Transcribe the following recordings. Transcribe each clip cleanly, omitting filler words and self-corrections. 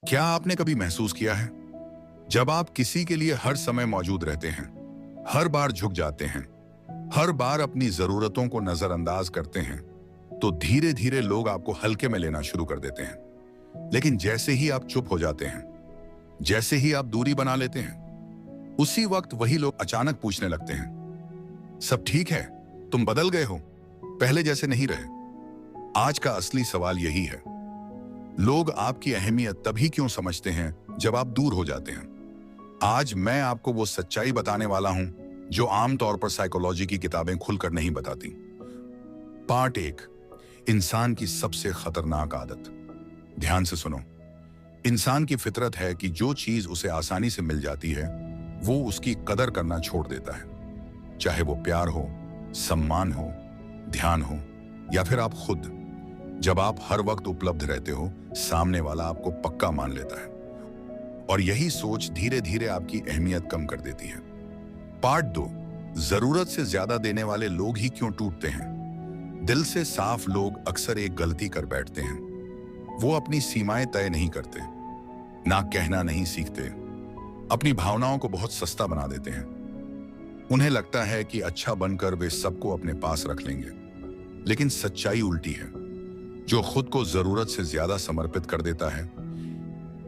क्या आपने कभी महसूस किया है जब आप किसी के लिए हर समय मौजूद रहते हैं, हर बार झुक जाते हैं, हर बार अपनी जरूरतों को नजरअंदाज करते हैं, तो धीरे धीरे लोग आपको हल्के में लेना शुरू कर देते हैं। लेकिन जैसे ही आप चुप हो जाते हैं, जैसे ही आप दूरी बना लेते हैं, उसी वक्त वही लोग अचानक पूछने लगते हैं, सब ठीक है? तुम बदल गए हो, पहले जैसे नहीं रहे। आज का असली सवाल यही है, लोग आपकी अहमियत तभी क्यों समझते हैं जब आप दूर हो जाते हैं। आज मैं आपको वो सच्चाई बताने वाला हूं जो आमतौर पर साइकोलॉजी की किताबें खुलकर नहीं बताती। पार्ट 1, इंसान की सबसे खतरनाक आदत। ध्यान से सुनो। इंसान की फितरत है कि जो चीज उसे आसानी से मिल जाती है वो उसकी कदर करना छोड़ देता है, चाहे वो प्यार हो, सम्मान हो, ध्यान हो या फिर आप खुद। जब आप हर वक्त उपलब्ध रहते हो, सामने वाला आपको पक्का मान लेता है और यही सोच धीरे धीरे आपकी अहमियत कम कर देती है। पार्ट 2, जरूरत से ज्यादा देने वाले लोग ही क्यों टूटते हैं। दिल से साफ लोग अक्सर एक गलती कर बैठते हैं, वो अपनी सीमाएं तय नहीं करते, ना कहना नहीं सीखते, अपनी भावनाओं को बहुत सस्ता बना देते हैं। उन्हें लगता है कि अच्छा बनकर वे सबको अपने पास रख लेंगे, लेकिन सच्चाई उल्टी है। जो खुद को जरूरत से ज्यादा समर्पित कर देता है,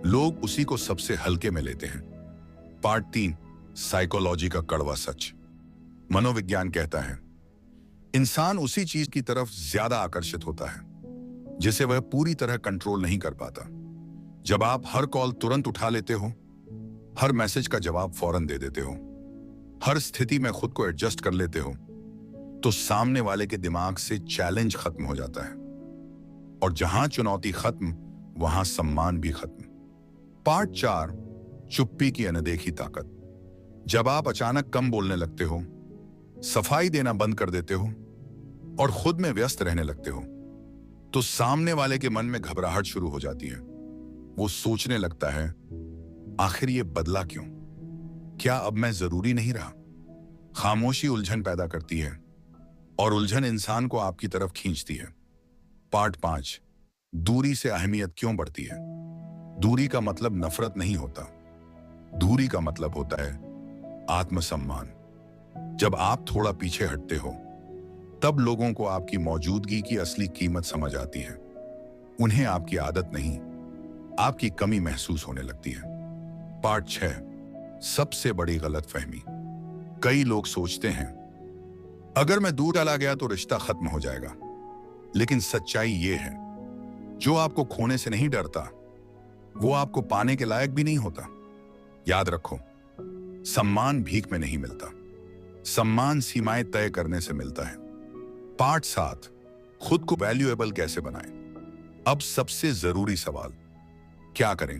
लोग उसी को सबसे हल्के में लेते हैं। पार्ट 3, साइकोलॉजी का कड़वा सच। मनोविज्ञान कहता है इंसान उसी चीज की तरफ ज्यादा आकर्षित होता है जिसे वह पूरी तरह कंट्रोल नहीं कर पाता। जब आप हर कॉल तुरंत उठा लेते हो, हर मैसेज का जवाब फौरन दे देते हो, हर स्थिति में खुद को एडजस्ट कर लेते हो, तो सामने वाले के दिमाग से चैलेंज खत्म हो जाता है और जहां चुनौती खत्म, वहां सम्मान भी खत्म। पार्ट 4, चुप्पी की अनदेखी ताकत। जब आप अचानक कम बोलने लगते हो, सफाई देना बंद कर देते हो और खुद में व्यस्त रहने लगते हो, तो सामने वाले के मन में घबराहट शुरू हो जाती है। वो सोचने लगता है, आखिर ये बदला क्यों? क्या अब मैं जरूरी नहीं रहा? खामोशी उलझन पैदा करती है और उलझन इंसान को आपकी तरफ खींचती है। पार्ट 5, दूरी से अहमियत क्यों बढ़ती है। दूरी का मतलब नफरत नहीं होता, दूरी का मतलब होता है आत्मसम्मान। जब आप थोड़ा पीछे हटते हो, तब लोगों को आपकी मौजूदगी की असली कीमत समझ आती है। उन्हें आपकी आदत नहीं, आपकी कमी महसूस होने लगती है। पार्ट 6, सबसे बड़ी गलतफहमी। कई लोग सोचते हैं अगर मैं दूर चला गया तो रिश्ता खत्म हो जाएगा, लेकिन सच्चाई ये है, जो आपको खोने से नहीं डरता, वो आपको पाने के लायक भी नहीं होता। याद रखो, सम्मान भीख में नहीं मिलता, सम्मान सीमाएं तय करने से मिलता है। पार्ट 7, खुद को वैल्यूएबल कैसे बनाएं। अब सबसे जरूरी सवाल, क्या करें?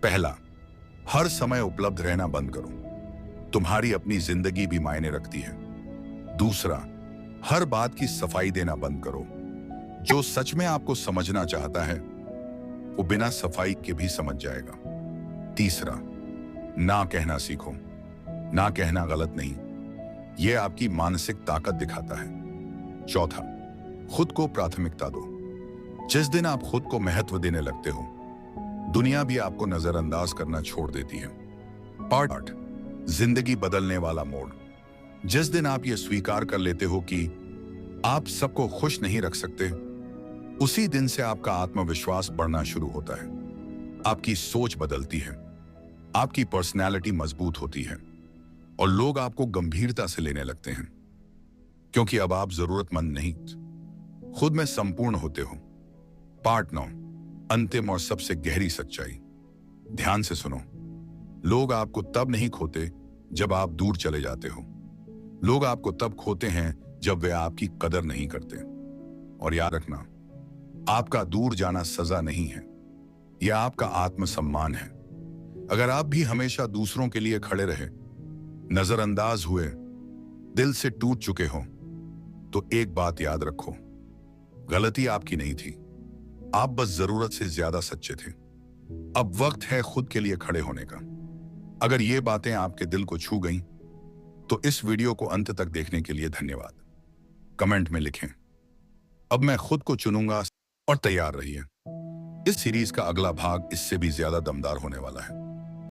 पहला, हर समय उपलब्ध रहना बंद करो, तुम्हारी अपनी जिंदगी भी मायने रखती है। दूसरा, हर बात की सफाई देना बंद करो, जो सच में आपको समझना चाहता है वो बिना सफाई के भी समझ जाएगा। तीसरा, ना कहना सीखो। ना कहना गलत नहीं, यह आपकी मानसिक ताकत दिखाता है। चौथा, खुद को प्राथमिकता दो। जिस दिन आप खुद को महत्व देने लगते हो, दुनिया भी आपको नजरअंदाज करना छोड़ देती है। पार्ट 8, जिंदगी बदलने वाला मोड़। जिस दिन आप ये स्वीकार कर लेते हो कि आप सबको खुश नहीं रख सकते, उसी दिन से आपका आत्मविश्वास बढ़ना शुरू होता है। आपकी सोच बदलती है, आपकी पर्सनैलिटी मजबूत होती है और लोग आपको गंभीरता से लेने लगते हैं, क्योंकि अब आप जरूरतमंद नहीं, खुद में संपूर्ण होते हो। पार्ट 9, अंतिम और सबसे गहरी सच्चाई। ध्यान से सुनो। लोग आपको तब नहीं खोते जब आप दूर चले जाते हो, लोग आपको तब खोते हैं जब वे आपकी कदर नहीं करते। और याद रखना, आपका दूर जाना सजा नहीं है, यह आपका आत्मसम्मान है। अगर आप भी हमेशा दूसरों के लिए खड़े रहे, नजरअंदाज हुए, दिल से टूट चुके हो, तो एक बात याद रखो, गलती आपकी नहीं थी, आप बस जरूरत से ज्यादा सच्चे थे। अब वक्त है खुद के लिए खड़े होने का। अगर ये बातें आपके दिल को छू गईं, तो इस वीडियो को अंत तक देखने के लिए धन्यवाद। कमेंट में लिखें, अब मैं खुद को चुनूंगा, और तैयार रहिए। इस सीरीज का अगला भाग इससे भी ज्यादा दमदार होने वाला है।